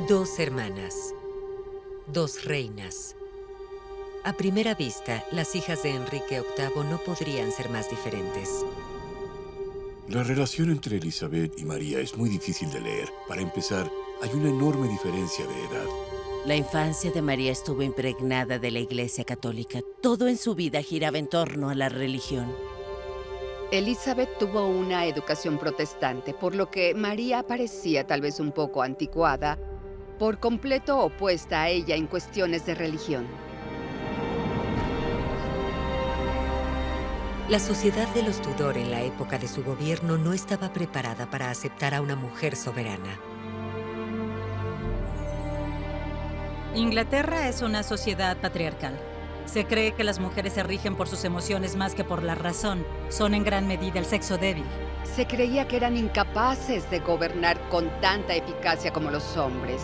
Dos hermanas, dos reinas. A primera vista, las hijas de Enrique VIII no podrían ser más diferentes. La relación entre Elizabeth y María es muy difícil de leer. Para empezar, hay una enorme diferencia de edad. La infancia de María estuvo impregnada de la Iglesia Católica. Todo en su vida giraba en torno a la religión. Elizabeth tuvo una educación protestante, por lo que María parecía tal vez un poco anticuada, por completo opuesta a ella en cuestiones de religión. La sociedad de los Tudor en la época de su gobierno no estaba preparada para aceptar a una mujer soberana. Inglaterra es una sociedad patriarcal. Se cree que las mujeres se rigen por sus emociones más que por la razón. Son en gran medida el sexo débil. Se creía que eran incapaces de gobernar con tanta eficacia como los hombres.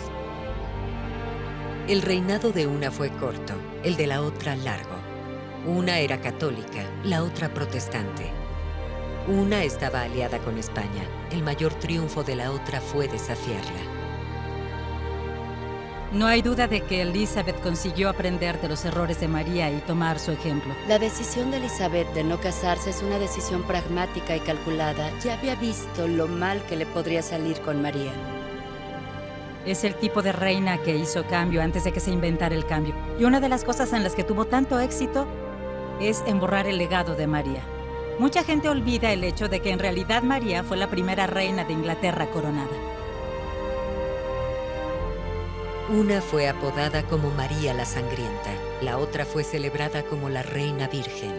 El reinado de una fue corto, el de la otra largo. Una era católica, la otra protestante. Una estaba aliada con España. El mayor triunfo de la otra fue desafiarla. No hay duda de que Elizabeth consiguió aprender de los errores de María y tomar su ejemplo. La decisión de Elizabeth de no casarse es una decisión pragmática y calculada. Ya había visto lo mal que le podría salir con María. Es el tipo de reina que hizo cambio antes de que se inventara el cambio. Y una de las cosas en las que tuvo tanto éxito es en borrar el legado de María. Mucha gente olvida el hecho de que en realidad María fue la primera reina de Inglaterra coronada. Una fue apodada como María la Sangrienta, la otra fue celebrada como la Reina Virgen.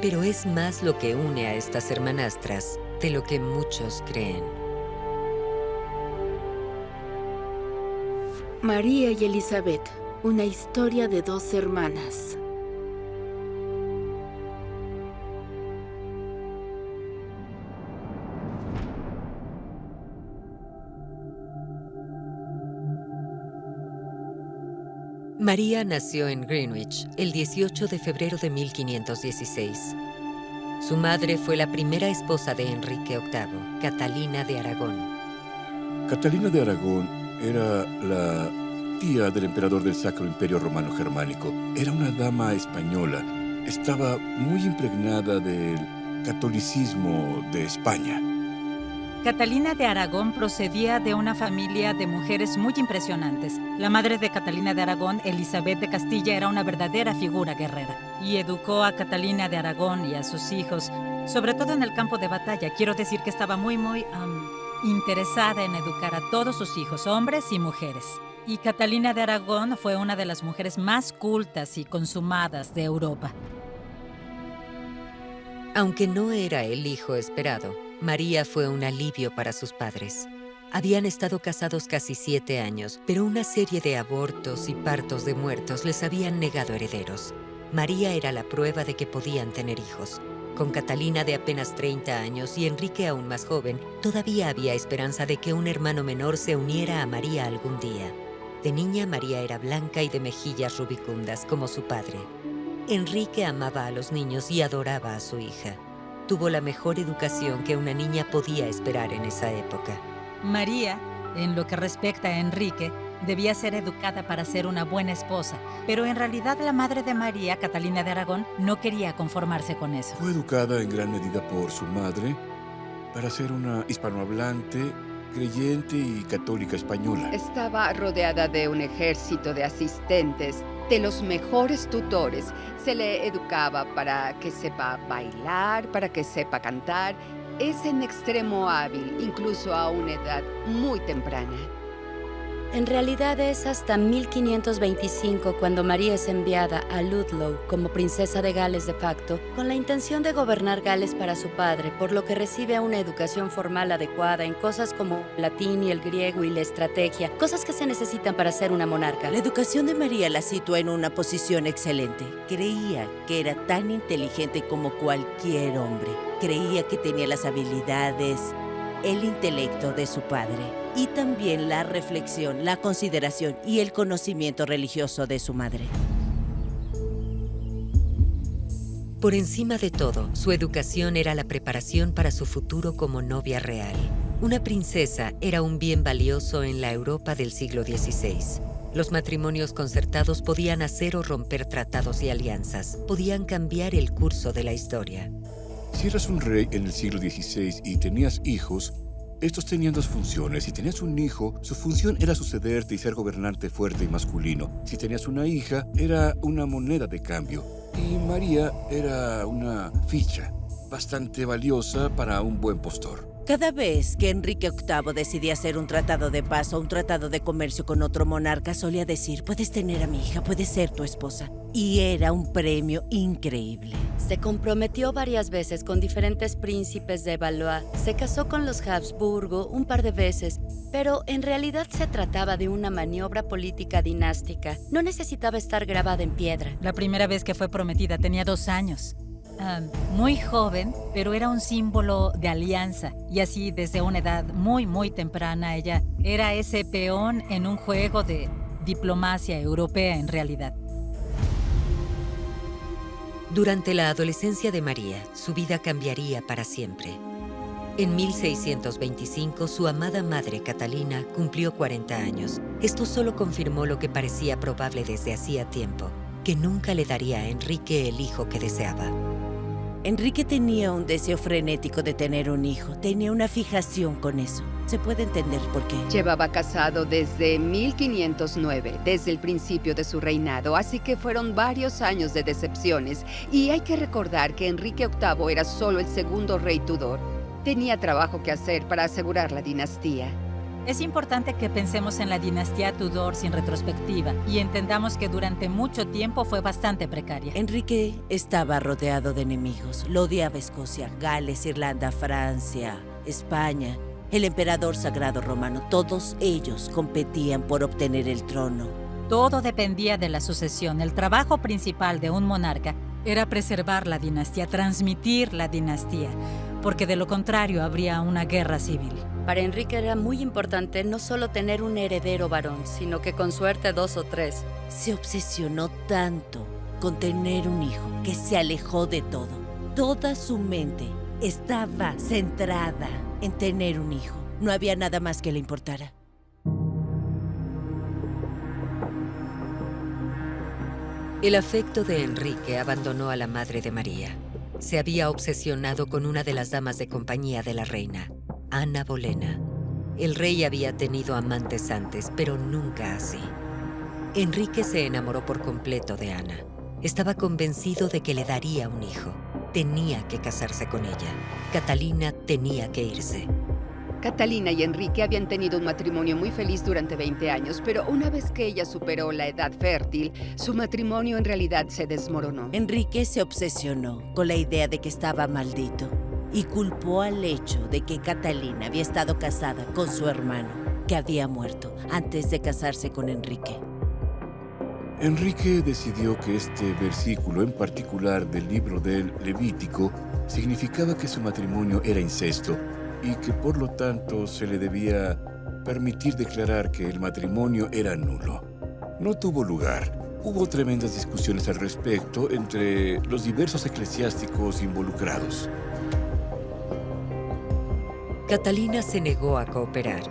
Pero es más lo que une a estas hermanastras de lo que muchos creen. María y Elizabeth, una historia de dos hermanas. María nació en Greenwich el 18 de febrero de 1516. Su madre fue la primera esposa de Enrique VIII, Catalina de Aragón. Catalina de Aragón era la tía del emperador del Sacro Imperio Romano Germánico. Era una dama española. Estaba muy impregnada del catolicismo de España. Catalina de Aragón procedía de una familia de mujeres muy impresionantes. La madre de Catalina de Aragón, Elizabeth de Castilla, era una verdadera figura guerrera y educó a Catalina de Aragón y a sus hijos, sobre todo en el campo de batalla. Quiero decir que estaba muy interesada en educar a todos sus hijos, hombres y mujeres. Y Catalina de Aragón fue una de las mujeres más cultas y consumadas de Europa. Aunque no era el hijo esperado, María fue un alivio para sus padres. Habían estado casados casi 7 años, pero una serie de abortos y partos de muertos les habían negado herederos. María era la prueba de que podían tener hijos. Con Catalina de apenas 30 años y Enrique aún más joven, todavía había esperanza de que un hermano menor se uniera a María algún día. De niña, María era blanca y de mejillas rubicundas, como su padre. Enrique amaba a los niños y adoraba a su hija. Tuvo la mejor educación que una niña podía esperar en esa época. María, en lo que respecta a Enrique, debía ser educada para ser una buena esposa, pero en realidad la madre de María, Catalina de Aragón, no quería conformarse con eso. Fue educada en gran medida por su madre para ser una hispanohablante, creyente y católica española. Estaba rodeada de un ejército de asistentes, de los mejores tutores. Se le educaba para que sepa bailar, para que sepa cantar. Es en extremo hábil, incluso a una edad muy temprana. En realidad es hasta 1525 cuando María es enviada a Ludlow como princesa de Gales de facto, con la intención de gobernar Gales para su padre, por lo que recibe una educación formal adecuada en cosas como el latín y el griego y la estrategia, cosas que se necesitan para ser una monarca. La educación de María la situó en una posición excelente. Creía que era tan inteligente como cualquier hombre. Creía que tenía las habilidades, el intelecto de su padre y también la reflexión, la consideración y el conocimiento religioso de su madre. Por encima de todo, su educación era la preparación para su futuro como novia real. Una princesa era un bien valioso en la Europa del siglo XVI. Los matrimonios concertados podían hacer o romper tratados y alianzas, podían cambiar el curso de la historia. Si eras un rey en el siglo XVI y tenías hijos, estos tenían dos funciones. Si tenías un hijo, su función era sucederte y ser gobernante fuerte y masculino. Si tenías una hija, era una moneda de cambio. Y María era una ficha bastante valiosa para un buen postor. Cada vez que Enrique VIII decidía hacer un tratado de paz o un tratado de comercio con otro monarca, solía decir: puedes tener a mi hija, puedes ser tu esposa. Y era un premio increíble. Se comprometió varias veces con diferentes príncipes de Valois, se casó con los Habsburgo un par de veces, pero en realidad se trataba de una maniobra política dinástica. No necesitaba estar grabada en piedra. La primera vez que fue prometida tenía 2 años. Muy joven, pero era un símbolo de alianza. Y así, desde una edad muy temprana, ella era ese peón en un juego de diplomacia europea en realidad. Durante la adolescencia de María, su vida cambiaría para siempre. En 1625, su amada madre Catalina cumplió 40 años. Esto solo confirmó lo que parecía probable desde hacía tiempo, que nunca le daría a Enrique el hijo que deseaba. Enrique tenía un deseo frenético de tener un hijo. Tenía una fijación con eso. Se puede entender por qué. Llevaba casado desde 1509, desde el principio de su reinado, así que fueron varios años de decepciones. Y hay que recordar que Enrique VIII era solo el segundo rey Tudor. Tenía trabajo que hacer para asegurar la dinastía. Es importante que pensemos en la dinastía Tudor sin retrospectiva y entendamos que durante mucho tiempo fue bastante precaria. Enrique estaba rodeado de enemigos. Lo odiaba Escocia, Gales, Irlanda, Francia, España, el emperador sagrado romano. Todos ellos competían por obtener el trono. Todo dependía de la sucesión. El trabajo principal de un monarca era preservar la dinastía, transmitir la dinastía, porque de lo contrario habría una guerra civil. Para Enrique era muy importante no solo tener un heredero varón, sino que con suerte 2 o 3. Se obsesionó tanto con tener un hijo que se alejó de todo. Toda su mente estaba centrada en tener un hijo. No había nada más que le importara. El afecto de Enrique abandonó a la madre de María. Se había obsesionado con una de las damas de compañía de la reina, Ana Bolena. El rey había tenido amantes antes, pero nunca así. Enrique se enamoró por completo de Ana. Estaba convencido de que le daría un hijo. Tenía que casarse con ella. Catalina tenía que irse. Catalina y Enrique habían tenido un matrimonio muy feliz durante 20 años, pero una vez que ella superó la edad fértil, su matrimonio en realidad se desmoronó. Enrique se obsesionó con la idea de que estaba maldito y culpó al hecho de que Catalina había estado casada con su hermano, que había muerto antes de casarse con Enrique. Enrique decidió que este versículo en particular del libro del Levítico significaba que su matrimonio era incesto y que por lo tanto se le debía permitir declarar que el matrimonio era nulo. No tuvo lugar. Hubo tremendas discusiones al respecto entre los diversos eclesiásticos involucrados. Catalina se negó a cooperar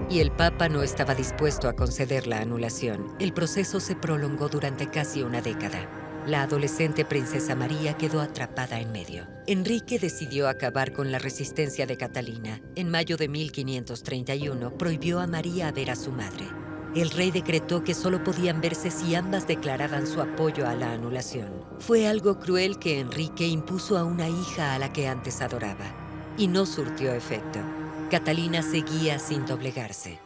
y el Papa no estaba dispuesto a conceder la anulación. El proceso se prolongó durante casi una década. La adolescente princesa María quedó atrapada en medio. Enrique decidió acabar con la resistencia de Catalina. En mayo de 1531 prohibió a María ver a su madre. El rey decretó que solo podían verse si ambas declaraban su apoyo a la anulación. Fue algo cruel que Enrique impuso a una hija a la que antes adoraba. Y no surtió efecto. Catalina seguía sin doblegarse.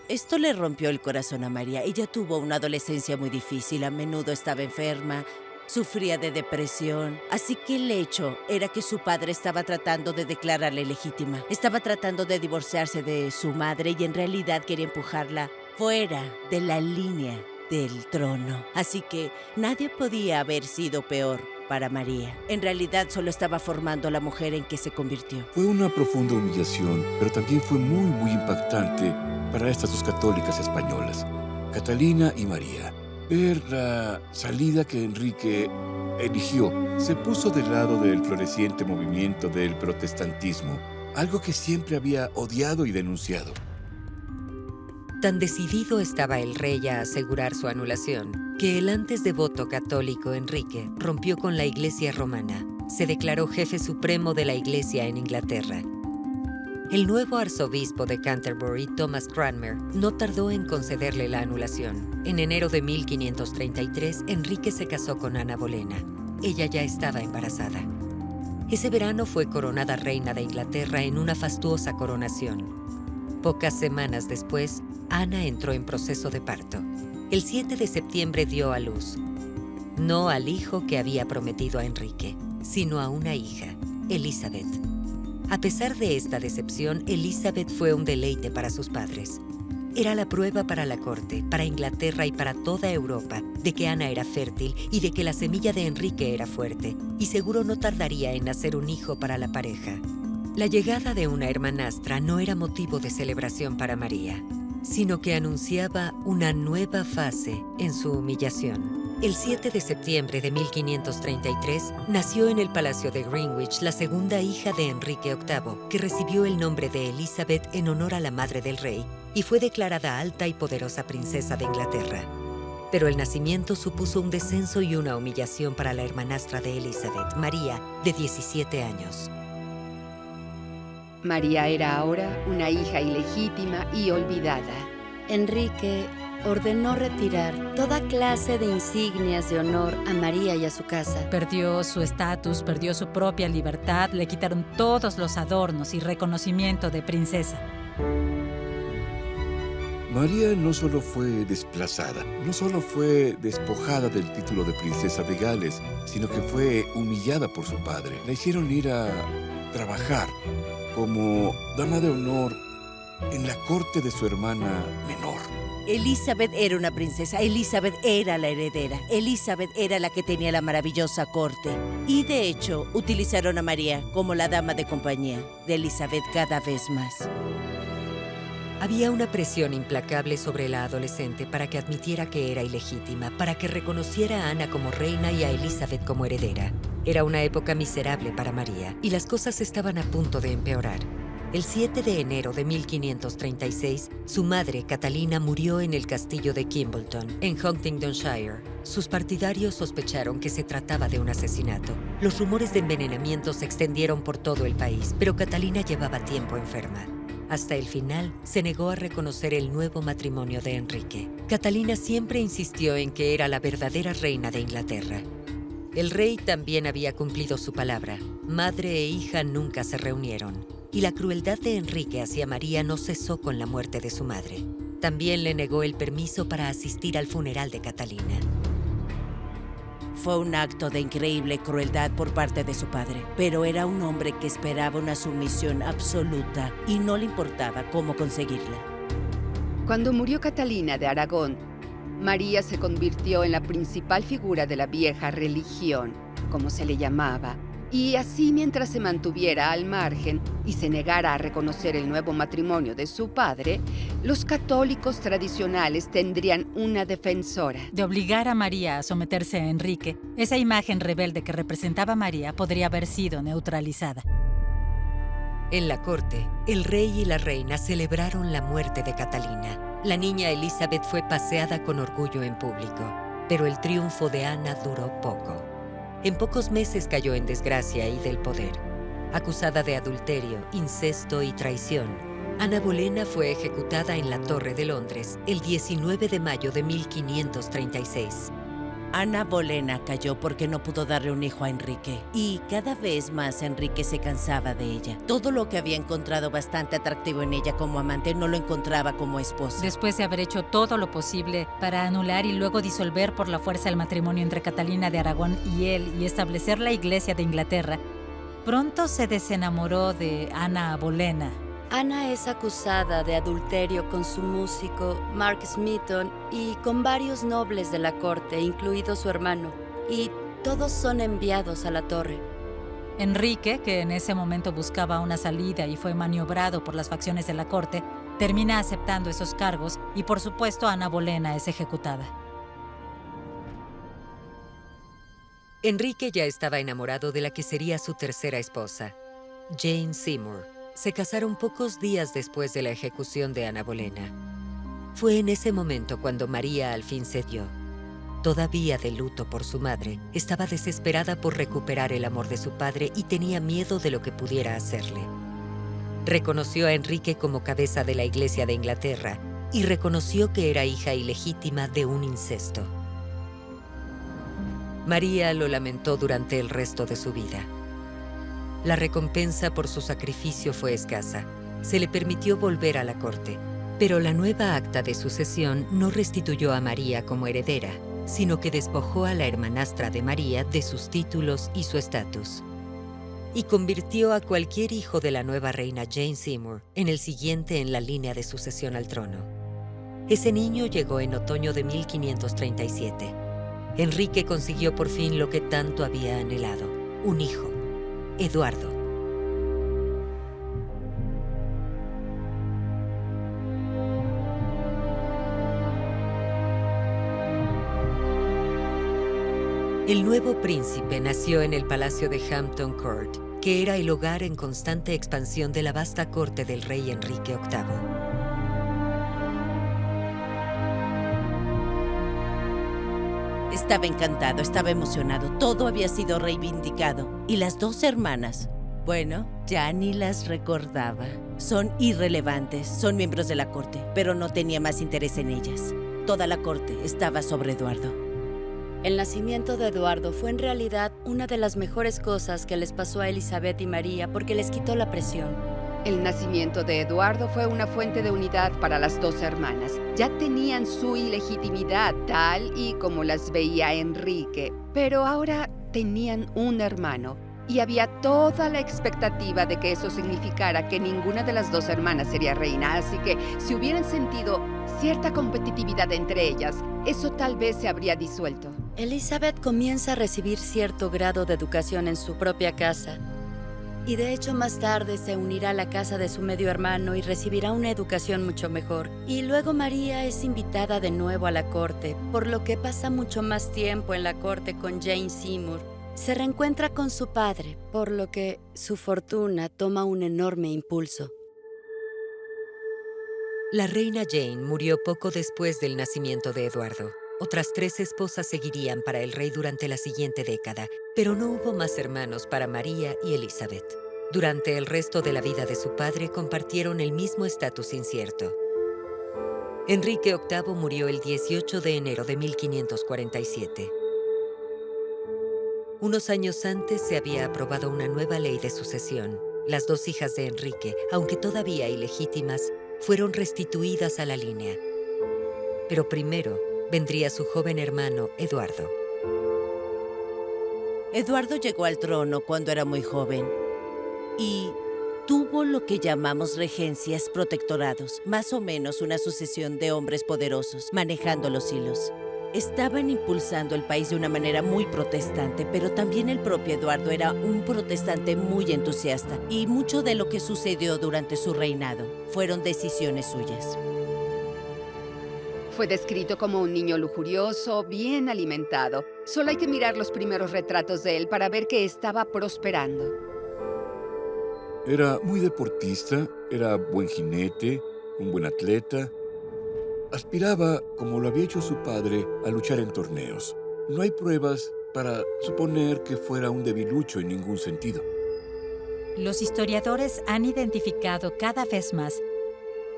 Esto le rompió el corazón a María. Ella tuvo una adolescencia muy difícil, a menudo estaba enferma, sufría de depresión. Así que el hecho era que su padre estaba tratando de declararla legítima. Estaba tratando de divorciarse de su madre y en realidad quería empujarla fuera de la línea del trono. Así que nadie podía haber sido peor para María. En realidad solo estaba formando la mujer en que se convirtió. Fue una profunda humillación, pero también fue muy impactante para estas dos católicas españolas, Catalina y María. Ver la salida que Enrique eligió se puso del lado del floreciente movimiento del protestantismo. algo que siempre había odiado y denunciado. Tan decidido estaba el rey a asegurar su anulación, que el antes devoto católico Enrique rompió con la Iglesia romana. Se declaró jefe supremo de la Iglesia en Inglaterra. El nuevo arzobispo de Canterbury, Thomas Cranmer, no tardó en concederle la anulación. En enero de 1533, Enrique se casó con Ana Bolena. Ella ya estaba embarazada. Ese verano fue coronada reina de Inglaterra en una fastuosa coronación. Pocas semanas después, Ana entró en proceso de parto. El 7 de septiembre dio a luz, no al hijo que había prometido a Enrique, sino a una hija, Elizabeth. A pesar de esta decepción, Elizabeth fue un deleite para sus padres. Era la prueba para la corte, para Inglaterra y para toda Europa de que Ana era fértil y de que la semilla de Enrique era fuerte, y seguro no tardaría en nacer un hijo para la pareja. La llegada de una hermanastra no era motivo de celebración para María, sino que anunciaba una nueva fase en su humillación. El 7 de septiembre de 1533 nació en el Palacio de Greenwich la segunda hija de Enrique VIII, que recibió el nombre de Elizabeth en honor a la madre del rey y fue declarada alta y poderosa princesa de Inglaterra. Pero el nacimiento supuso un descenso y una humillación para la hermanastra de Elizabeth, María, de 17 años. María era ahora una hija ilegítima y olvidada. Enrique ordenó retirar toda clase de insignias de honor a María y a su casa. Perdió su estatus, perdió su propia libertad, le quitaron todos los adornos y reconocimiento de princesa. María no solo fue desplazada, no solo fue despojada del título de princesa de Gales, sino que fue humillada por su padre. La hicieron ir a trabajar como dama de honor en la corte de su hermana menor. Elizabeth era una princesa, Elizabeth era la heredera, Elizabeth era la que tenía la maravillosa corte. Y de hecho, utilizaron a María como la dama de compañía de Elizabeth cada vez más. Había una presión implacable sobre la adolescente para que admitiera que era ilegítima, para que reconociera a Ana como reina y a Elizabeth como heredera. Era una época miserable para María, y las cosas estaban a punto de empeorar. El 7 de enero de 1536, su madre, Catalina, murió en el castillo de Kimbleton, en Huntingdonshire. Sus partidarios sospecharon que se trataba de un asesinato. Los rumores de envenenamiento se extendieron por todo el país, pero Catalina llevaba tiempo enferma. Hasta el final, se negó a reconocer el nuevo matrimonio de Enrique. Catalina siempre insistió en que era la verdadera reina de Inglaterra. El rey también había cumplido su palabra. Madre e hija nunca se reunieron. Y la crueldad de Enrique hacia María no cesó con la muerte de su madre. También le negó el permiso para asistir al funeral de Catalina. Fue un acto de increíble crueldad por parte de su padre, pero era un hombre que esperaba una sumisión absoluta y no le importaba cómo conseguirla. Cuando murió Catalina de Aragón, María se convirtió en la principal figura de la vieja religión, como se le llamaba, y así mientras se mantuviera al margen y se negara a reconocer el nuevo matrimonio de su padre, los católicos tradicionales tendrían una defensora. De obligar a María a someterse a Enrique, esa imagen rebelde que representaba a María podría haber sido neutralizada. En la corte, el rey y la reina celebraron la muerte de Catalina. La niña Elizabeth fue paseada con orgullo en público, pero el triunfo de Ana duró poco. En pocos meses cayó en desgracia y del poder. Acusada de adulterio, incesto y traición, Ana Bolena fue ejecutada en la Torre de Londres el 19 de mayo de 1536. Ana Bolena cayó porque no pudo darle un hijo a Enrique. Y cada vez más Enrique se cansaba de ella. Todo lo que había encontrado bastante atractivo en ella como amante no lo encontraba como esposa. Después de haber hecho todo lo posible para anular y luego disolver por la fuerza el matrimonio entre Catalina de Aragón y él y establecer la Iglesia de Inglaterra, pronto se desenamoró de Ana Bolena. Ana es acusada de adulterio con su músico Mark Smeaton y con varios nobles de la corte, incluido su hermano, y todos son enviados a la torre. Enrique, que en ese momento buscaba una salida y fue maniobrado por las facciones de la corte, termina aceptando esos cargos y por supuesto Ana Bolena es ejecutada. Enrique ya estaba enamorado de la que sería su tercera esposa, Jane Seymour. se casaron pocos días después de la ejecución de Ana Bolena. Fue en ese momento cuando María al fin cedió. Todavía de luto por su madre, estaba desesperada por recuperar el amor de su padre y tenía miedo de lo que pudiera hacerle. Reconoció a Enrique como cabeza de la Iglesia de Inglaterra y reconoció que era hija ilegítima de un incesto. María lo lamentó durante el resto de su vida. La recompensa por su sacrificio fue escasa. Se le permitió volver a la corte, pero la nueva acta de sucesión no restituyó a María como heredera, sino que despojó a la hermanastra de María de sus títulos y su estatus, y convirtió a cualquier hijo de la nueva reina Jane Seymour en el siguiente en la línea de sucesión al trono. Ese niño llegó en otoño de 1537. Enrique consiguió por fin lo que tanto había anhelado, un hijo, Eduardo. El nuevo príncipe nació en el Palacio de Hampton Court, que era el hogar en constante expansión de la vasta corte del rey Enrique VIII. Estaba encantado, estaba emocionado, todo había sido reivindicado. Y las dos hermanas, bueno, ya ni las recordaba. Son irrelevantes, son miembros de la corte, pero no tenía más interés en ellas. Toda la corte estaba sobre Eduardo. El nacimiento de Eduardo fue en realidad una de las mejores cosas que les pasó a Elizabeth y María porque les quitó la presión. El nacimiento de Eduardo fue una fuente de unidad para las dos hermanas. Ya tenían su ilegitimidad tal y como las veía Enrique, pero ahora tenían un hermano y había toda la expectativa de que eso significara que ninguna de las dos hermanas sería reina, así que si hubieran sentido cierta competitividad entre ellas, eso tal vez se habría disuelto. Elizabeth comienza a recibir cierto grado de educación en su propia casa y de hecho más tarde se unirá a la casa de su medio hermano y recibirá una educación mucho mejor. Y luego María es invitada de nuevo a la corte, por lo que pasa mucho más tiempo en la corte con Jane Seymour. Se reencuentra con su padre, por lo que su fortuna toma un enorme impulso. La reina Jane murió poco después del nacimiento de Eduardo. Otras 3 esposas seguirían para el rey durante la siguiente década, pero no hubo más hermanos para María y Elizabeth. Durante el resto de la vida de su padre compartieron el mismo estatus incierto. Enrique VIII murió el 18 de enero de 1547. Unos años antes se había aprobado una nueva ley de sucesión. Las 2 hijas de Enrique, aunque todavía ilegítimas, fueron restituidas a la línea. Pero primero vendría su joven hermano, Eduardo. Eduardo llegó al trono cuando era muy joven y tuvo lo que llamamos regencias protectorados, más o menos una sucesión de hombres poderosos manejando los hilos. Estaban impulsando el país de una manera muy protestante, pero también el propio Eduardo era un protestante muy entusiasta y mucho de lo que sucedió durante su reinado fueron decisiones suyas. Fue descrito como un niño lujurioso, bien alimentado. Solo hay que mirar los primeros retratos de él para ver que estaba prosperando. Era muy deportista, era buen jinete, un buen atleta. Aspiraba, como lo había hecho su padre, a luchar en torneos. No hay pruebas para suponer que fuera un debilucho en ningún sentido. Los historiadores han identificado cada vez más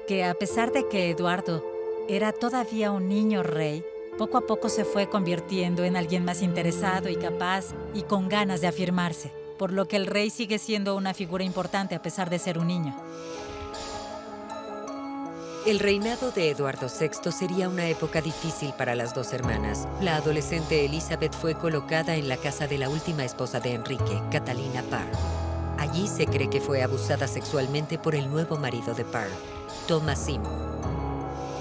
que a pesar de que Eduardo era todavía un niño rey, poco a poco se fue convirtiendo en alguien más interesado y capaz y con ganas de afirmarse, por lo que el rey sigue siendo una figura importante a pesar de ser un niño. El reinado de Eduardo VI sería una época difícil para las 2 hermanas. La adolescente Elizabeth fue colocada en la casa de la última esposa de Enrique, Catalina Parr. Allí se cree que fue abusada sexualmente por el nuevo marido de Parr, Thomas Seymour.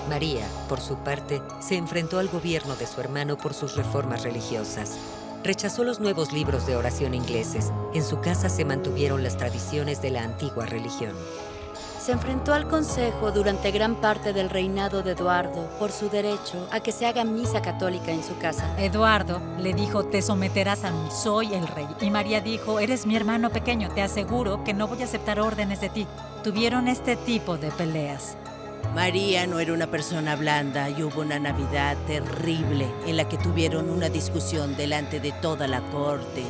María, por su parte, se enfrentó al gobierno de su hermano por sus reformas religiosas. Rechazó los nuevos libros de oración ingleses. En su casa se mantuvieron las tradiciones de la antigua religión. Se enfrentó al consejo durante gran parte del reinado de Eduardo por su derecho a que se haga misa católica en su casa. Eduardo le dijo, te someterás a mí, soy el rey. Y María dijo, eres mi hermano pequeño, te aseguro que no voy a aceptar órdenes de ti. tuvieron este tipo de peleas. María no era una persona blanda y hubo una Navidad terrible en la que tuvieron una discusión delante de toda la corte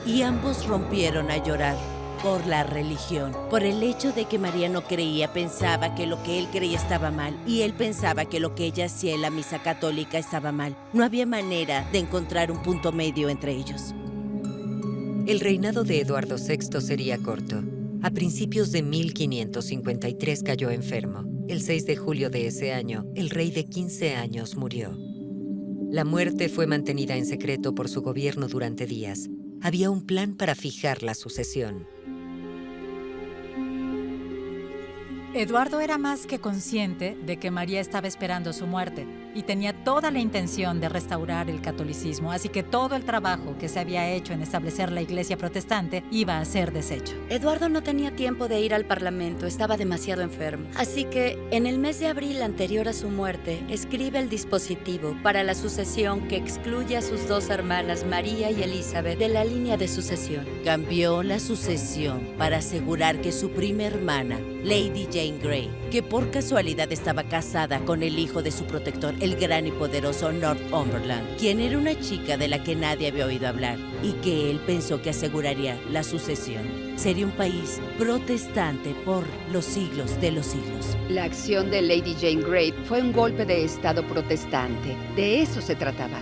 y ambos rompieron a llorar por la religión, por el hecho de que María no creía, pensaba que lo que él creía estaba mal y él pensaba que lo que ella hacía en la misa católica estaba mal. No había manera de encontrar un punto medio entre ellos. El reinado de Eduardo VI sería corto. A principios de 1553 cayó enfermo. El 6 de julio de ese año, el rey de 15 años murió. La muerte fue mantenida en secreto por su gobierno durante días. Había un plan para fijar la sucesión. Eduardo era más que consciente de que María estaba esperando su muerte y tenía toda la intención de restaurar el catolicismo, así que todo el trabajo que se había hecho en establecer la iglesia protestante iba a ser deshecho. Eduardo no tenía tiempo de ir al Parlamento, estaba demasiado enfermo. Así que, en el mes de abril anterior a su muerte, escribe el dispositivo para la sucesión que excluye a sus dos hermanas, María y Elizabeth, de la línea de sucesión. Cambió la sucesión para asegurar que su prima hermana, Lady Jane Grey, que por casualidad estaba casada con el hijo de su protector, el gran y poderoso Northumberland, quien era una chica de la que nadie había oído hablar y que él pensó que aseguraría la sucesión. Sería un país protestante por los siglos de los siglos. La acción de Lady Jane Grey fue un golpe de estado protestante. De eso se trataba.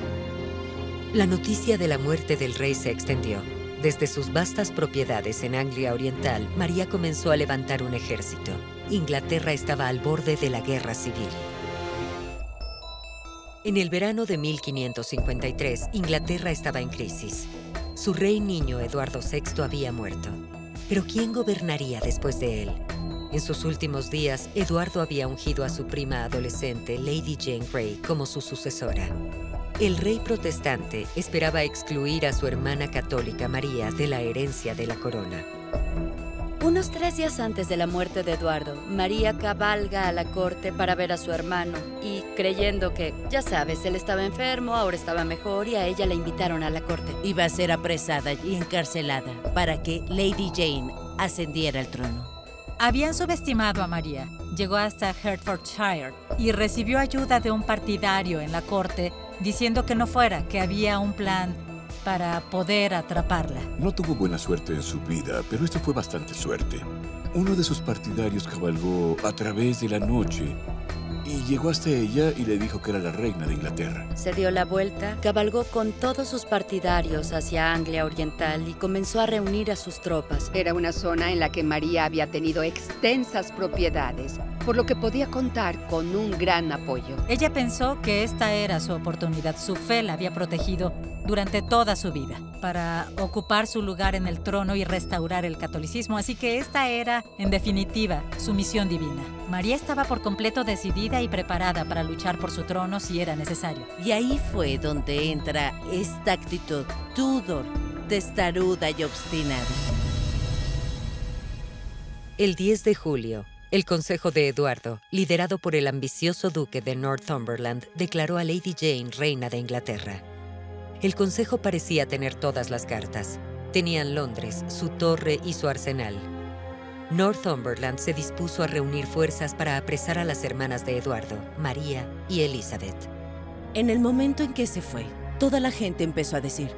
La noticia de la muerte del rey se extendió. Desde sus vastas propiedades en Anglia Oriental, María comenzó a levantar un ejército. Inglaterra estaba al borde de la guerra civil. En el verano de 1553, Inglaterra estaba en crisis. Su rey niño, Eduardo VI, había muerto. Pero ¿quién gobernaría después de él? En sus últimos días, Eduardo había ungido a su prima adolescente, Lady Jane Grey, como su sucesora. El rey protestante esperaba excluir a su hermana católica, María, de la herencia de la corona. Unos 3 días antes de la muerte de Eduardo, María cabalga a la corte para ver a su hermano y, creyendo que, ya sabes, él estaba enfermo, ahora estaba mejor y a ella la invitaron a la corte. Iba a ser apresada y encarcelada para que Lady Jane ascendiera al trono. Habían subestimado a María. Llegó hasta Hertfordshire y recibió ayuda de un partidario en la corte diciendo que no fuera, que había un plan para poder atraparla. No tuvo buena suerte en su vida, pero esto fue bastante suerte. Uno de sus partidarios cabalgó a través de la noche y llegó hasta ella y le dijo que era la reina de Inglaterra. Se dio la vuelta, cabalgó con todos sus partidarios hacia Anglia Oriental y comenzó a reunir a sus tropas. Era una zona en la que María había tenido extensas propiedades, por lo que podía contar con un gran apoyo. Ella pensó que esta era su oportunidad. Su fe la había protegido durante toda su vida para ocupar su lugar en el trono y restaurar el catolicismo, así que esta era, en definitiva, su misión divina. María estaba por completo decidida y preparada para luchar por su trono si era necesario. Y ahí fue donde entra esta actitud Tudor, testaruda y obstinada. El 10 de julio, el Consejo de Eduardo, liderado por el ambicioso duque de Northumberland, declaró a Lady Jane reina de Inglaterra. El Consejo parecía tener todas las cartas. Tenían Londres, su torre y su arsenal. Northumberland se dispuso a reunir fuerzas para apresar a las hermanas de Eduardo, María y Elizabeth. En el momento en que se fue, toda la gente empezó a decir,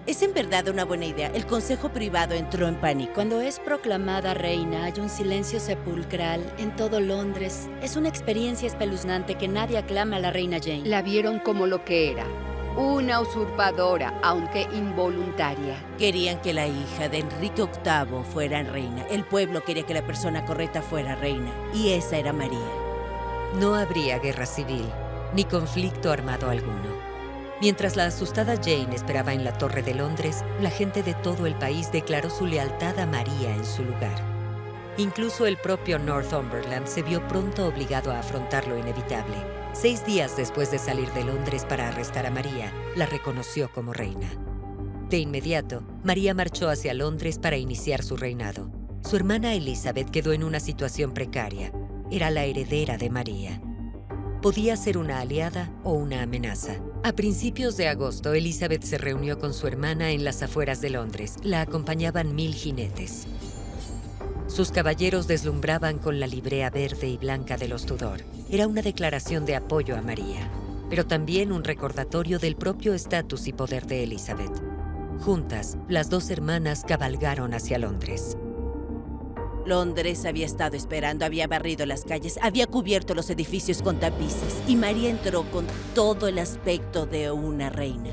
es en verdad una buena idea. El consejo privado entró en pánico. Cuando es proclamada reina, hay un silencio sepulcral en todo Londres. Es una experiencia espeluznante que nadie aclama a la reina Jane. La vieron como lo que era, una usurpadora, aunque involuntaria. Querían que la hija de Enrique VIII fuera reina. El pueblo quería que la persona correcta fuera reina. Y esa era María. No habría guerra civil, ni conflicto armado alguno. Mientras la asustada Jane esperaba en la Torre de Londres, la gente de todo el país declaró su lealtad a María en su lugar. Incluso el propio Northumberland se vio pronto obligado a afrontar lo inevitable. 6 días después de salir de Londres para arrestar a María, la reconoció como reina. De inmediato, María marchó hacia Londres para iniciar su reinado. Su hermana Elizabeth quedó en una situación precaria. Era la heredera de María. Podía ser una aliada o una amenaza. A principios de agosto, Elizabeth se reunió con su hermana en las afueras de Londres. La acompañaban 1000 jinetes. Sus caballeros deslumbraban con la librea verde y blanca de los Tudor. Era una declaración de apoyo a María, pero también un recordatorio del propio estatus y poder de Elizabeth. Juntas, las dos hermanas cabalgaron hacia Londres. Londres había estado esperando, había barrido las calles, había cubierto los edificios con tapices, y María entró con todo el aspecto de una reina.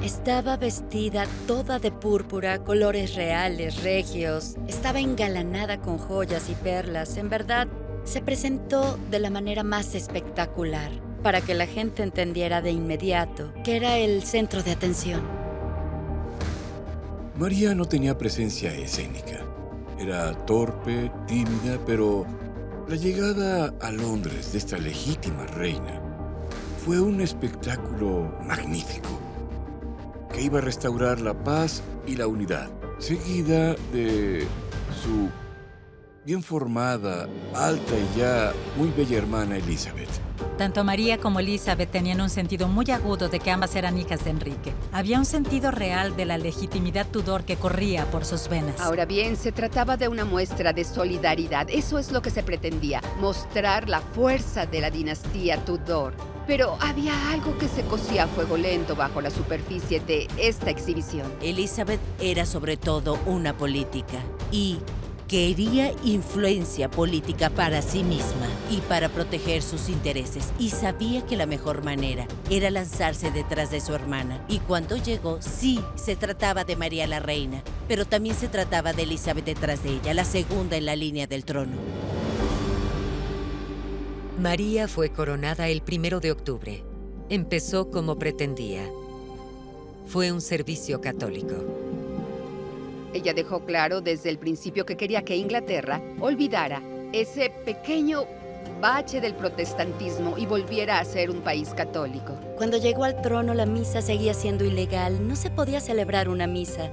Estaba vestida toda de púrpura, colores reales, regios. Estaba engalanada con joyas y perlas. En verdad, se presentó de la manera más espectacular, para que la gente entendiera de inmediato que era el centro de atención. María no tenía presencia escénica. Era torpe, tímida, pero la llegada a Londres de esta legítima reina fue un espectáculo magnífico que iba a restaurar la paz y la unidad, seguida de su bien formada, alta y ya muy bella hermana Elizabeth. Tanto María como Elizabeth tenían un sentido muy agudo de que ambas eran hijas de Enrique. Había un sentido real de la legitimidad Tudor que corría por sus venas. Ahora bien, se trataba de una muestra de solidaridad. Eso es lo que se pretendía, mostrar la fuerza de la dinastía Tudor. Pero había algo que se cocía a fuego lento bajo la superficie de esta exhibición. Elizabeth era sobre todo una política y quería influencia política para sí misma y para proteger sus intereses. Y sabía que la mejor manera era lanzarse detrás de su hermana. Y cuando llegó, sí, se trataba de María la reina, pero también se trataba de Elizabeth detrás de ella, la segunda en la línea del trono. María fue coronada el 1 de octubre. Empezó como pretendía. Fue un servicio católico. Ella dejó claro desde el principio que quería que Inglaterra olvidara ese pequeño bache del protestantismo y volviera a ser un país católico. Cuando llegó al trono, la misa seguía siendo ilegal. No se podía celebrar una misa.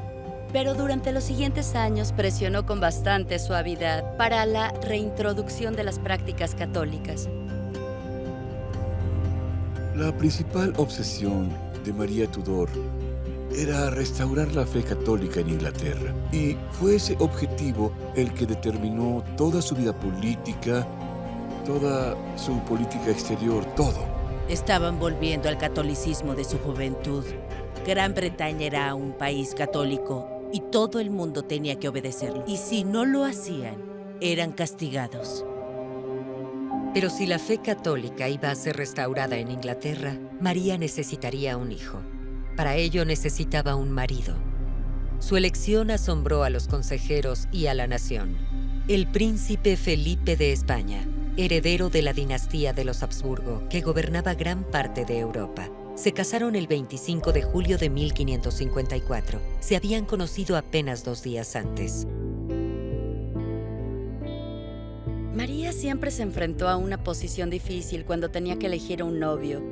Pero durante los siguientes años presionó con bastante suavidad para la reintroducción de las prácticas católicas. La principal obsesión de María Tudor era restaurar la fe católica en Inglaterra. Y fue ese objetivo el que determinó toda su vida política, toda su política exterior, todo. Estaban volviendo al catolicismo de su juventud. Gran Bretaña era un país católico y todo el mundo tenía que obedecerlo. Y si no lo hacían, eran castigados. Pero si la fe católica iba a ser restaurada en Inglaterra, María necesitaría un hijo. Para ello necesitaba un marido. Su elección asombró a los consejeros y a la nación. El príncipe Felipe de España, heredero de la dinastía de los Habsburgo, que gobernaba gran parte de Europa. Se casaron el 25 de julio de 1554. Se habían conocido apenas 2 días antes. María siempre se enfrentó a una posición difícil cuando tenía que elegir a un novio.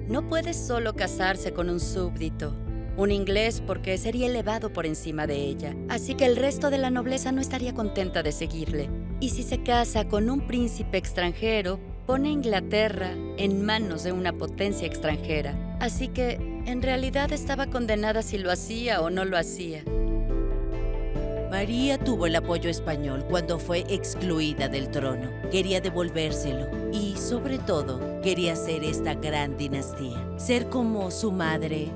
No puedes solo casarse con un súbdito, un inglés, porque sería elevado por encima de ella. Así que el resto de la nobleza no estaría contenta de seguirle. Y si se casa con un príncipe extranjero, pone a Inglaterra en manos de una potencia extranjera. Así que, en realidad, estaba condenada si lo hacía o no lo hacía. María tuvo el apoyo español cuando fue excluida del trono. Quería devolvérselo y, sobre todo, quería ser esta gran dinastía. Ser como su madre,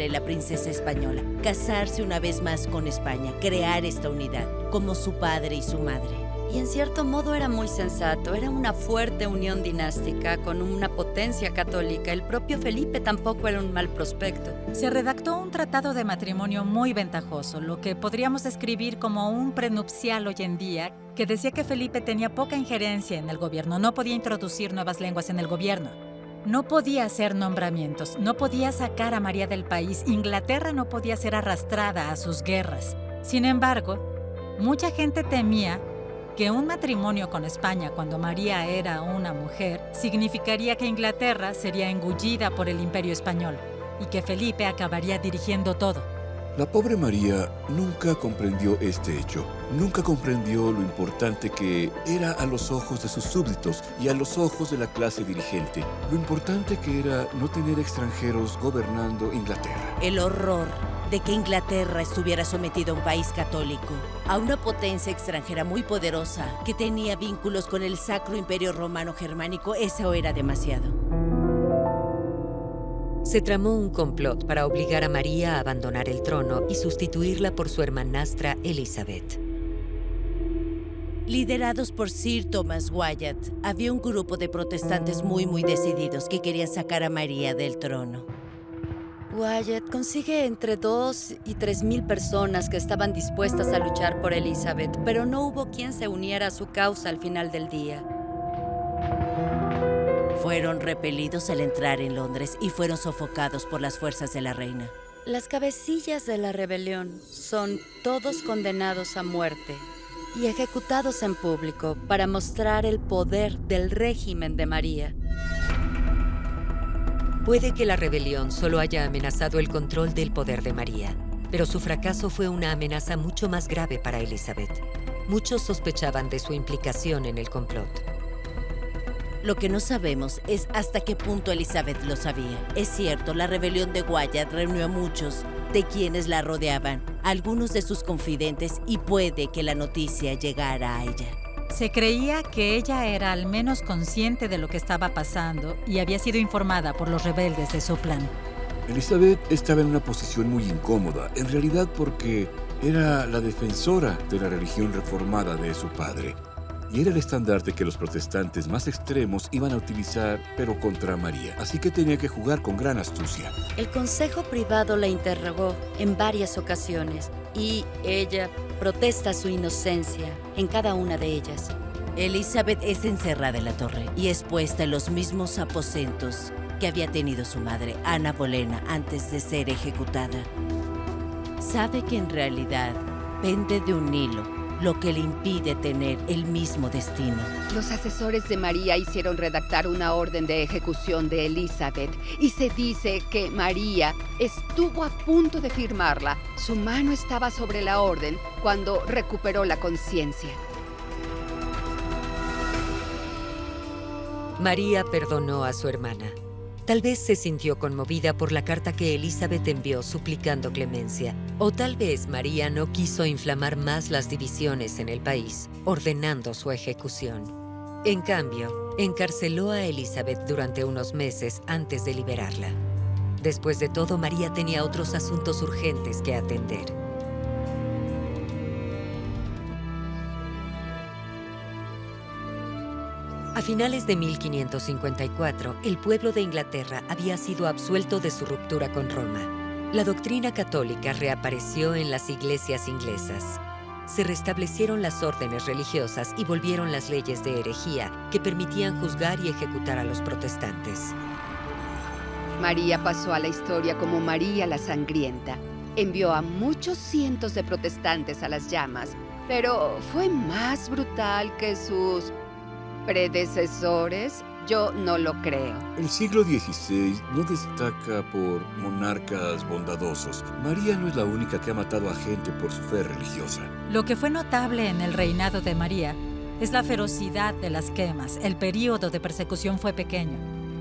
la princesa española. Casarse una vez más con España, crear esta unidad, como su padre y su madre. Y en cierto modo era muy sensato. Era una fuerte unión dinástica con una potencia católica. El propio Felipe tampoco era un mal prospecto. Se redactó un tratado de matrimonio muy ventajoso, lo que podríamos describir como un prenupcial hoy en día, que decía que Felipe tenía poca injerencia en el gobierno, no podía introducir nuevas lenguas en el gobierno, no podía hacer nombramientos, no podía sacar a María del país, Inglaterra no podía ser arrastrada a sus guerras. Sin embargo, mucha gente temía que un matrimonio con España cuando María era una mujer significaría que Inglaterra sería engullida por el Imperio Español y que Felipe acabaría dirigiendo todo. La pobre María nunca comprendió este hecho. Nunca comprendió lo importante que era a los ojos de sus súbditos y a los ojos de la clase dirigente. Lo importante que era no tener extranjeros gobernando Inglaterra. El horror de que Inglaterra estuviera sometido a un país católico, a una potencia extranjera muy poderosa que tenía vínculos con el Sacro Imperio Romano Germánico. Eso era demasiado. Se tramó un complot para obligar a María a abandonar el trono y sustituirla por su hermanastra Elizabeth. Liderados por Sir Thomas Wyatt, había un grupo de protestantes muy decididos que querían sacar a María del trono. Wyatt consigue entre 2 y 3,000 personas que estaban dispuestas a luchar por Elizabeth, pero no hubo quien se uniera a su causa al final del día. Fueron repelidos al entrar en Londres y fueron sofocados por las fuerzas de la reina. Las cabecillas de la rebelión son todos condenados a muerte y ejecutados en público para mostrar el poder del régimen de María. Puede que la rebelión solo haya amenazado el control del poder de María, pero su fracaso fue una amenaza mucho más grave para Elizabeth. Muchos sospechaban de su implicación en el complot. Lo que no sabemos es hasta qué punto Elizabeth lo sabía. Es cierto, la rebelión de Wyatt reunió a muchos de quienes la rodeaban, algunos de sus confidentes, y puede que la noticia llegara a ella. Se creía que ella era al menos consciente de lo que estaba pasando y había sido informada por los rebeldes de su plan. Elizabeth estaba en una posición muy incómoda, en realidad porque era la defensora de la religión reformada de su padre. Y era el estandarte que los protestantes más extremos iban a utilizar, pero contra María. Así que tenía que jugar con gran astucia. El consejo privado la interrogó en varias ocasiones y ella protesta su inocencia en cada una de ellas. Elizabeth es encerrada en la torre y es puesta en los mismos aposentos que había tenido su madre, Ana Bolena, antes de ser ejecutada. Sabe que en realidad pende de un hilo, lo que le impide tener el mismo destino. Los asesores de María hicieron redactar una orden de ejecución de Elizabeth y se dice que María estuvo a punto de firmarla. Su mano estaba sobre la orden cuando recuperó la conciencia. María perdonó a su hermana. Tal vez se sintió conmovida por la carta que Elizabeth envió suplicando clemencia. O tal vez María no quiso inflamar más las divisiones en el país, ordenando su ejecución. En cambio, encarceló a Elizabeth durante unos meses antes de liberarla. Después de todo, María tenía otros asuntos urgentes que atender. A finales de 1554, el pueblo de Inglaterra había sido absuelto de su ruptura con Roma. La doctrina católica reapareció en las iglesias inglesas. Se restablecieron las órdenes religiosas y volvieron las leyes de herejía que permitían juzgar y ejecutar a los protestantes. María pasó a la historia como María la Sangrienta. Envió a muchos cientos de protestantes a las llamas, pero fue más brutal que sus predecesores. Yo no lo creo. El siglo XVI no destaca por monarcas bondadosos. María no es la única que ha matado a gente por su fe religiosa. Lo que fue notable en el reinado de María es la ferocidad de las quemas. El período de persecución fue pequeño.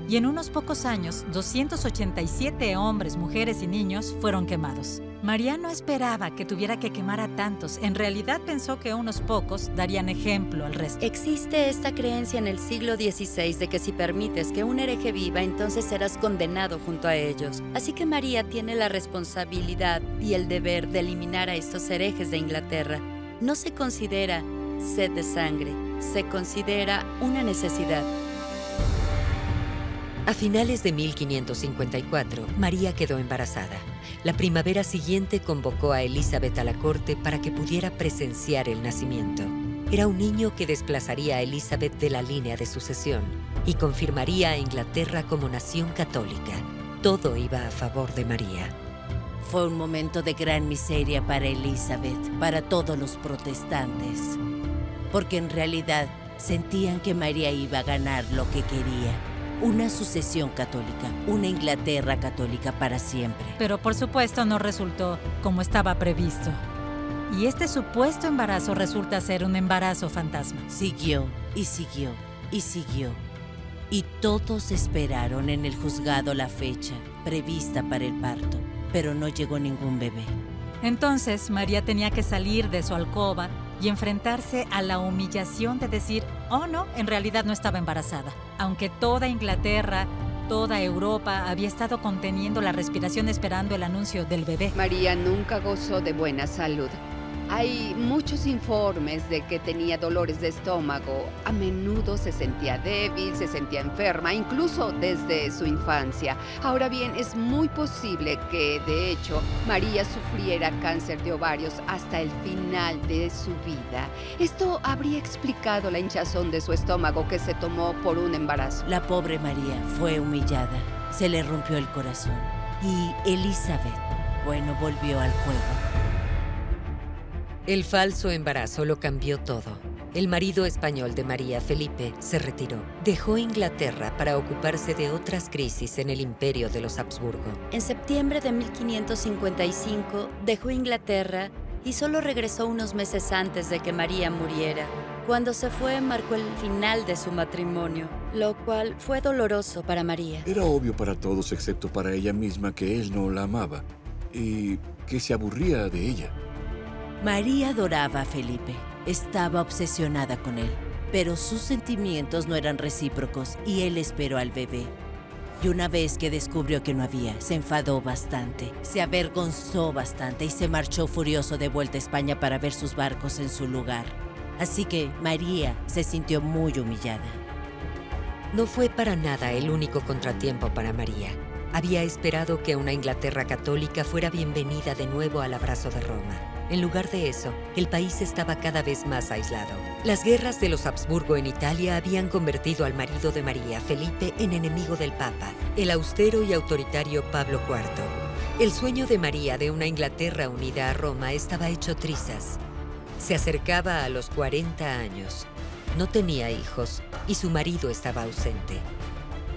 Y en unos pocos años, 287 hombres, mujeres y niños fueron quemados. María no esperaba que tuviera que quemar a tantos. En realidad pensó que unos pocos darían ejemplo al resto. Existe esta creencia en el siglo XVI de que si permites que un hereje viva, entonces serás condenado junto a ellos. Así que María tiene la responsabilidad y el deber de eliminar a estos herejes de Inglaterra. No se considera sed de sangre, se considera una necesidad. A finales de 1554, María quedó embarazada. La primavera siguiente convocó a Elizabeth a la corte para que pudiera presenciar el nacimiento. Era un niño que desplazaría a Elizabeth de la línea de sucesión y confirmaría a Inglaterra como nación católica. Todo iba a favor de María. Fue un momento de gran miseria para Elizabeth, para todos los protestantes, porque en realidad sentían que María iba a ganar lo que quería. Una sucesión católica, una Inglaterra católica para siempre. Pero por supuesto no resultó como estaba previsto. Y este supuesto embarazo resulta ser un embarazo fantasma. Siguió y siguió y siguió. Y todos esperaron en el juzgado la fecha prevista para el parto. pero no llegó ningún bebé. Entonces, María tenía que salir de su alcoba y enfrentarse a la humillación de decir, oh no, en realidad no estaba embarazada. Aunque toda Inglaterra, toda Europa había estado conteniendo la respiración esperando el anuncio del bebé. María nunca gozó de buena salud. Hay muchos informes de que tenía dolores de estómago. A menudo se sentía débil, se sentía enferma, incluso desde su infancia. Ahora bien, es muy posible que, de hecho, María sufriera cáncer de ovarios hasta el final de su vida. Esto habría explicado la hinchazón de su estómago que se tomó por un embarazo. La pobre María fue humillada, se le rompió el corazón. Y Elizabeth, bueno, volvió al juego. El falso embarazo lo cambió todo. El marido español de María, Felipe, se retiró. Dejó Inglaterra para ocuparse de otras crisis en el imperio de los Habsburgo. En septiembre de 1555 dejó Inglaterra y solo regresó unos meses antes de que María muriera. Cuando se fue, marcó el final de su matrimonio, lo cual fue doloroso para María. Era obvio para todos excepto para ella misma que él no la amaba y que se aburría de ella. María adoraba a Felipe, estaba obsesionada con él, pero sus sentimientos no eran recíprocos y él esperó al bebé. Y una vez que descubrió que no había, se enfadó bastante, se avergonzó bastante y se marchó furioso de vuelta a España para ver sus barcos en su lugar. Así que María se sintió muy humillada. No fue para nada el único contratiempo para María. Había esperado que una Inglaterra católica fuera bienvenida de nuevo al abrazo de Roma. En lugar de eso, el país estaba cada vez más aislado. Las guerras de los Habsburgo en Italia habían convertido al marido de María, Felipe, en enemigo del Papa, el austero y autoritario Pablo IV. El sueño de María de una Inglaterra unida a Roma estaba hecho trizas. Se acercaba a los 40 años. No tenía hijos y su marido estaba ausente.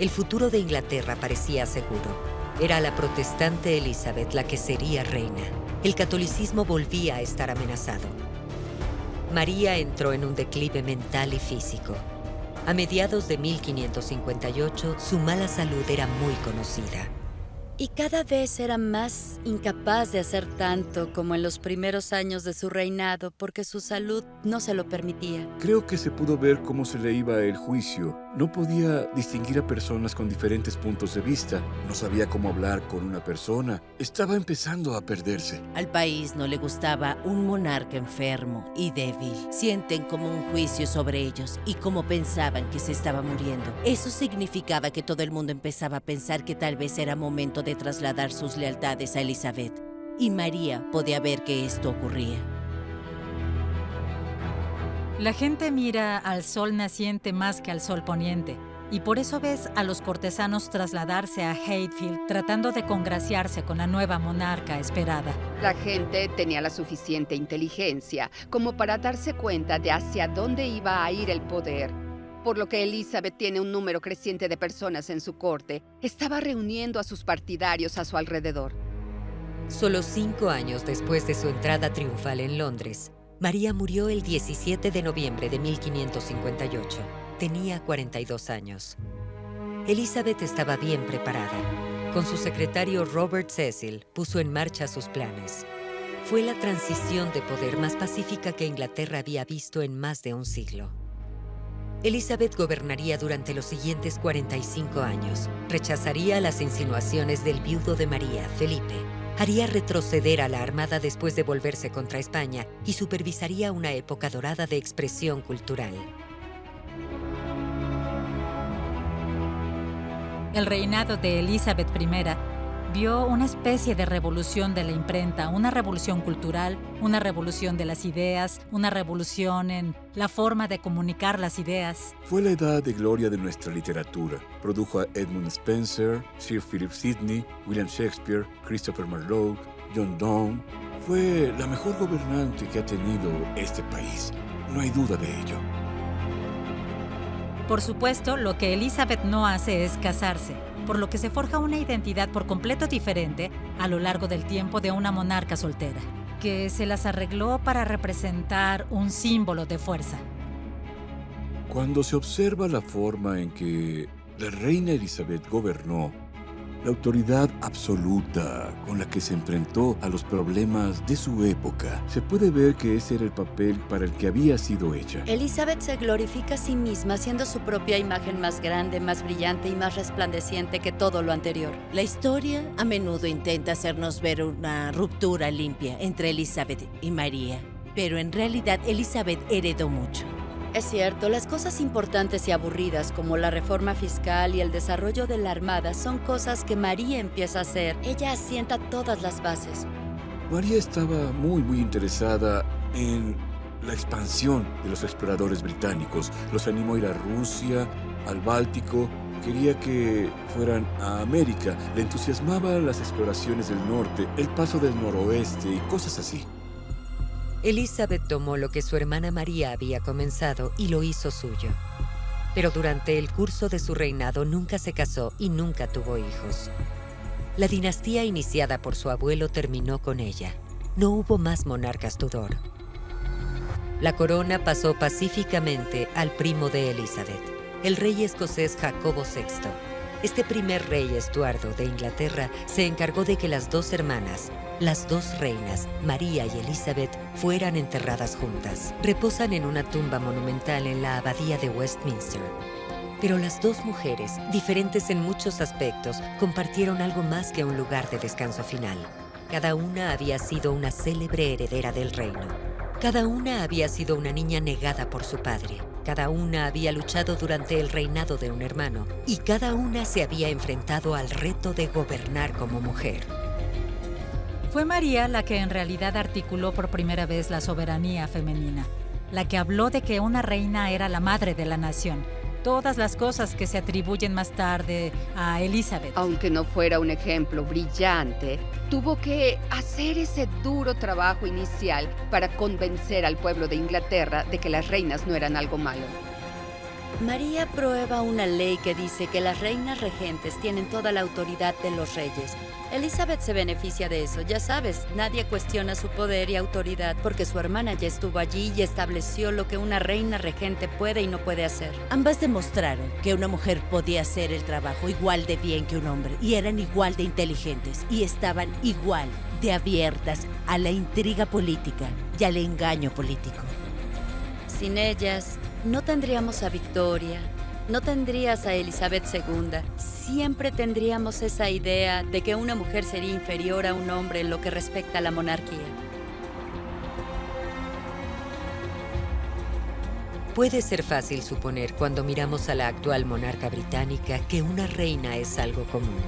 El futuro de Inglaterra parecía seguro. Era la protestante Elizabeth la que sería reina. El catolicismo volvía a estar amenazado. María entró en un declive mental y físico. A mediados de 1558, su mala salud era muy conocida. Y cada vez era más incapaz de hacer tanto como en los primeros años de su reinado porque su salud no se lo permitía. Creo que se pudo ver cómo se le iba el juicio. No podía distinguir a personas con diferentes puntos de vista. No sabía cómo hablar con una persona. Estaba empezando a perderse. Al país no le gustaba un monarca enfermo y débil. Sienten como un juicio sobre ellos y como pensaban que se estaba muriendo. Eso significaba que todo el mundo empezaba a pensar que tal vez era momento de trasladar sus lealtades a Elizabeth. Y María podía ver que esto ocurría. La gente mira al sol naciente más que al sol poniente, y por eso ves a los cortesanos trasladarse a Hatfield tratando de congraciarse con la nueva monarca esperada. La gente tenía la suficiente inteligencia como para darse cuenta de hacia dónde iba a ir el poder. Por lo que Elizabeth tiene un número creciente de personas en su corte, estaba reuniendo a sus partidarios a su alrededor. Solo 5 años después de su entrada triunfal en Londres, María murió el 17 de noviembre de 1558. Tenía 42 años. Elizabeth estaba bien preparada. Con su secretario Robert Cecil, puso en marcha sus planes. Fue la transición de poder más pacífica que Inglaterra había visto en más de un siglo. Elizabeth gobernaría durante los siguientes 45 años. Rechazaría las insinuaciones del viudo de María, Felipe. Haría retroceder a la Armada después de volverse contra España y supervisaría una época dorada de expresión cultural. El reinado de Elizabeth I vio una especie de revolución de la imprenta, una revolución cultural, una revolución de las ideas, una revolución en la forma de comunicar las ideas. Fue la edad de gloria de nuestra literatura. Produjo a Edmund Spencer, Sir Philip Sidney, William Shakespeare, Christopher Marlowe, John Donne. Fue la mejor gobernante que ha tenido este país. No hay duda de ello. Por supuesto, lo que Elizabeth no hace es casarse, por lo que se forja una identidad por completo diferente a lo largo del tiempo de una monarca soltera, que se las arregló para representar un símbolo de fuerza. Cuando se observa la forma en que la reina Elizabeth gobernó, la autoridad absoluta con la que se enfrentó a los problemas de su época. Se puede ver que ese era el papel para el que había sido hecha. Elizabeth se glorifica a sí misma siendo su propia imagen más grande, más brillante y más resplandeciente que todo lo anterior. La historia a menudo intenta hacernos ver una ruptura limpia entre Elizabeth y María, pero en realidad Elizabeth heredó mucho. Es cierto, las cosas importantes y aburridas como la reforma fiscal y el desarrollo de la armada son cosas que María empieza a hacer. Ella asienta todas las bases. María estaba muy interesada en la expansión de los exploradores británicos. Los animó a ir a Rusia, al Báltico. Quería que fueran a América. Le entusiasmaban las exploraciones del norte, el paso del noroeste y cosas así. Elizabeth tomó lo que su hermana María había comenzado y lo hizo suyo. Pero durante el curso de su reinado nunca se casó y nunca tuvo hijos. La dinastía iniciada por su abuelo terminó con ella. No hubo más monarcas Tudor. La corona pasó pacíficamente al primo de Elizabeth, el rey escocés Jacobo VI. Este primer rey Estuardo de Inglaterra se encargó de que las dos hermanas, las dos reinas, María y Elizabeth, fueran enterradas juntas. Reposan en una tumba monumental en la abadía de Westminster. Pero las dos mujeres, diferentes en muchos aspectos, compartieron algo más que un lugar de descanso final. Cada una había sido una célebre heredera del reino. Cada una había sido una niña negada por su padre. Cada una había luchado durante el reinado de un hermano. Y cada una se había enfrentado al reto de gobernar como mujer. Fue María la que en realidad articuló por primera vez la soberanía femenina, la que habló de que una reina era la madre de la nación. Todas las cosas que se atribuyen más tarde a Elizabeth. Aunque no fuera un ejemplo brillante, tuvo que hacer ese duro trabajo inicial para convencer al pueblo de Inglaterra de que las reinas no eran algo malo. María aprueba una ley que dice que las reinas regentes tienen toda la autoridad de los reyes. Elizabeth se beneficia de eso, ya sabes, nadie cuestiona su poder y autoridad porque su hermana ya estuvo allí y estableció lo que una reina regente puede y no puede hacer. Ambas demostraron que una mujer podía hacer el trabajo igual de bien que un hombre y eran igual de inteligentes y estaban igual de abiertas a la intriga política y al engaño político. Sin ellas, no tendríamos a Victoria, no tendrías a Elizabeth II. Siempre tendríamos esa idea de que una mujer sería inferior a un hombre en lo que respecta a la monarquía. Puede ser fácil suponer cuando miramos a la actual monarca británica que una reina es algo común.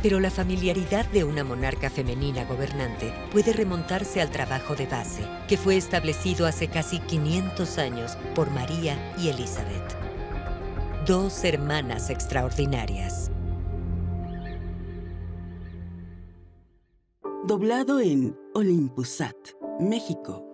Pero la familiaridad de una monarca femenina gobernante puede remontarse al trabajo de base, que fue establecido hace casi 500 años por María y Elizabeth. Dos hermanas extraordinarias. Doblado en Olympusat, México.